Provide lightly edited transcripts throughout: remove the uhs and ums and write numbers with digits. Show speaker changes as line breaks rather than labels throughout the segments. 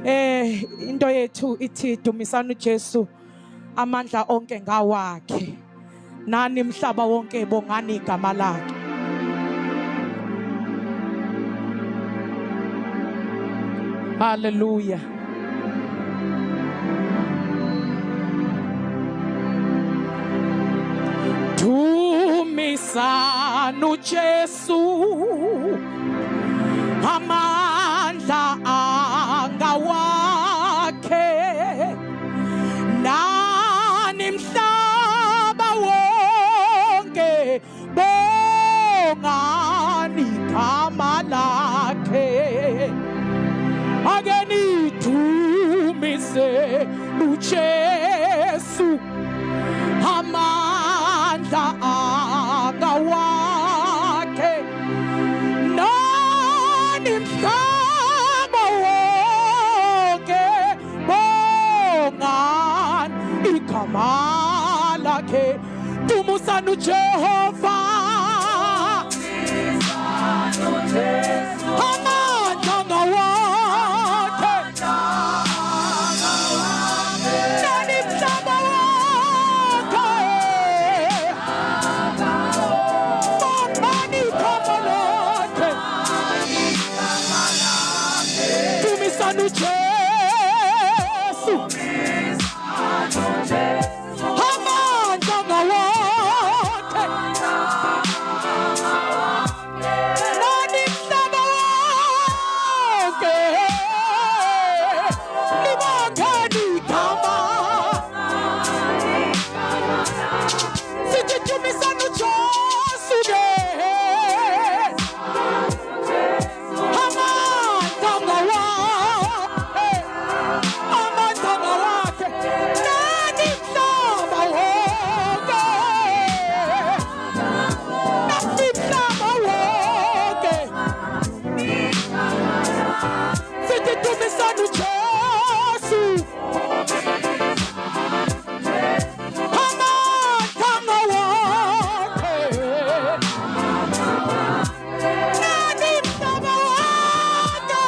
Into yethu ithi dumisana uJesu, amandla onke ngawakhe, nani mhlaba wonke bongani igama lakhe. Hallelujah. Dumisana uJesu, amandla angawakhe, nani mhlaba wonke bongani igama lakhe. Ake nidumise uJesu, amandla angawakhe, nani mhlaba wonke bongani igama lakhe. Dumisana uJehova, amandla angawakhe, nani mhlaba wonke bongani igama lakhe. Dumisana uJesu, amandla angawakhe, nani mhlaba wonke libongani igama. Sithi dumisana uJesu ke, amandla angawakhe, amandla angawakhe, nani mhlaba wonke, nani mhlaba wonke. Sithi dumisana uJesu, amandla angawakhe, nani mhlaba wonke,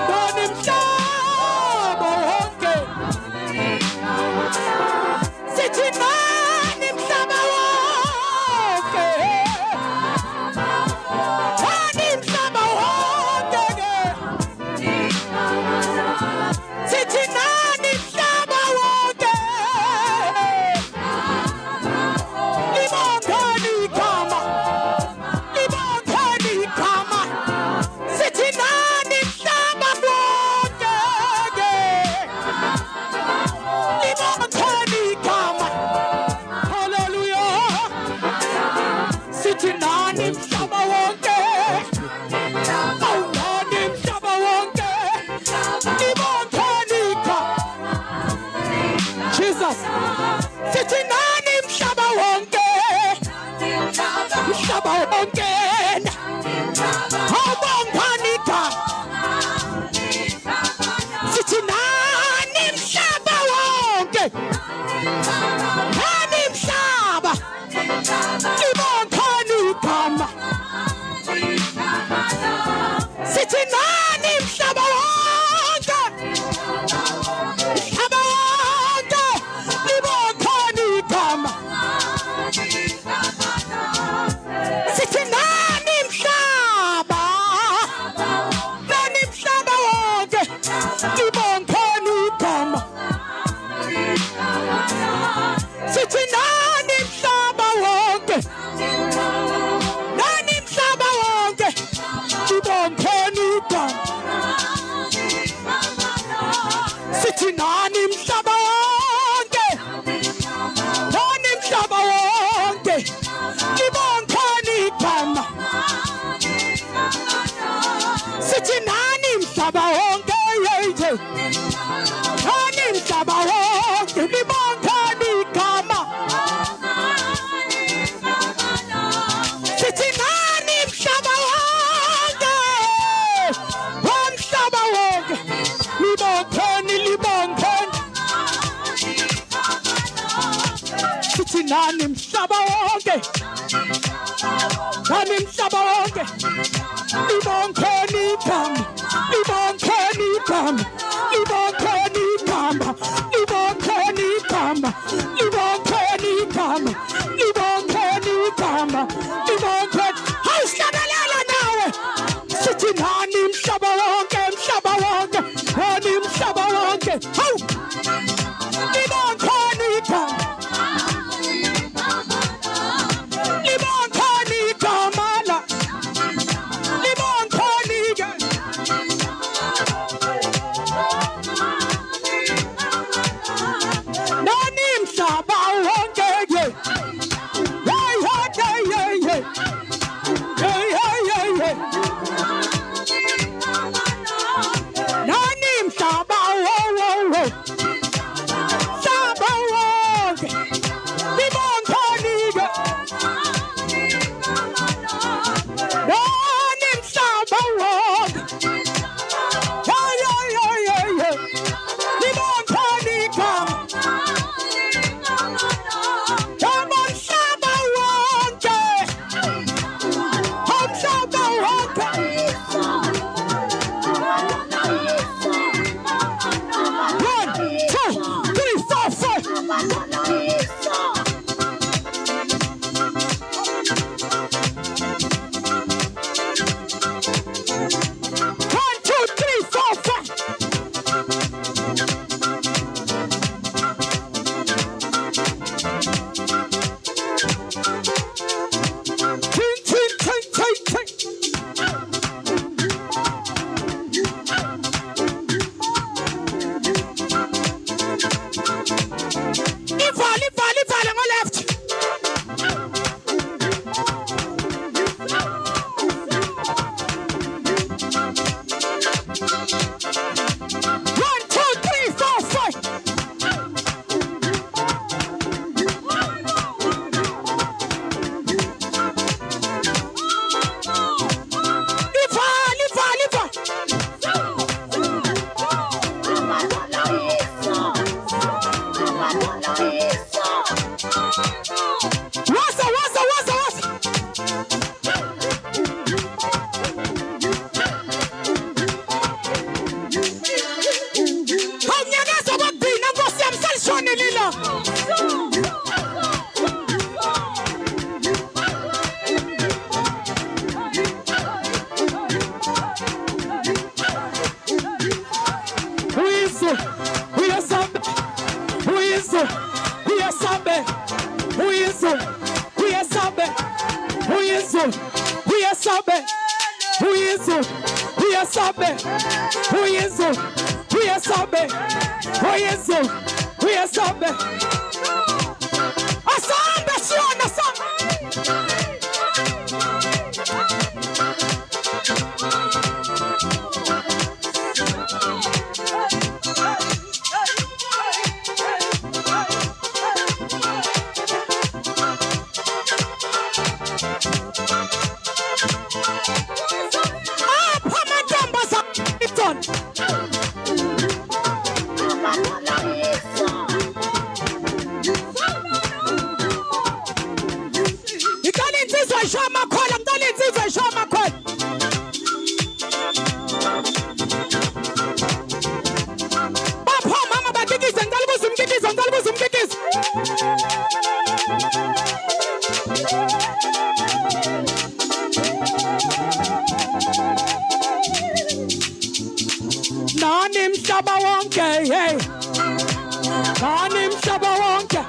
nani mhlaba wonke. Sithi nani mhlaba wonke, nani mhlaba wonke ke. Sithi nani mhlaba wonke libongani igama, libongani igama. Sithi nani mhlaba wonke ke libongani igama. Hallelujah. Sithi nani mhlaba wonke, awu nani mhlaba wonke libongani igama. Jesus. Sithi nani mhlaba wonke, mhlaba wonke awubongani igama. Sithi nani mhlaba wonke, nani mhlaba libongani igama. Sithi nani mhlaba wonke, mhlaba wonke libongani igama. Sithi nani mhlaba, nani mhlaba wonke libongani igama. Sithi nani mhlaba wonke, nani mhlaba wonke libongani igama. Sithi nani mhlaba wonke, nani mhlaba wonke libongani igama. Sithi nani mhlaba wonke, nani mhlaba wonke libongani igama. Sithi nani mhlaba wonke, womhlaba wonke libongani, libongani. Sithi nani mhlaba wonke, nani mhlaba wonke libongani igama. mhlaba wonke, mhlaba wonke, nani mhlaba wonke. Hawu! Libonkhani igama. Libonkhani igama la. Libonkhani igama. Nani mhlaba wonke, yeah. Hey, hey, hey, hey, hey. Hey, hey, hey, hey. Nani mhlaba wonke. Mhlaba wonke. Libonkhani igama. Nani mhlaba wonke. Hey, hey, hey, hey, hey. Libonkhani igama. Come on, mhlaba wonke. Mhlaba wonke. 1, 2, 3, 4, 5. 1, 2, 3, 4, 5. Ting, ting, ting, ting, ting. Ivale ngo left. One, two, three, four, five. Wasa. Hanyagaza bakubhina Nkosi yami salishone lila. Uyiso, uyasambe. Uyiso, uyasambe. Uyiso, uyasambe. Uyiso, uyasambe. Uyiso, uyasambe. Uyiso, uyasambe. Uyiso, uyasambe. Asambe siona sambe. Nani mhlaba wonke, hey. Nani mhlaba wonke.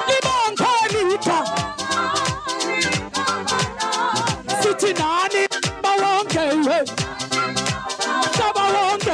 Libonkhani igama. Sithi nani mhlaba wonke, hey. Mhlaba wonke.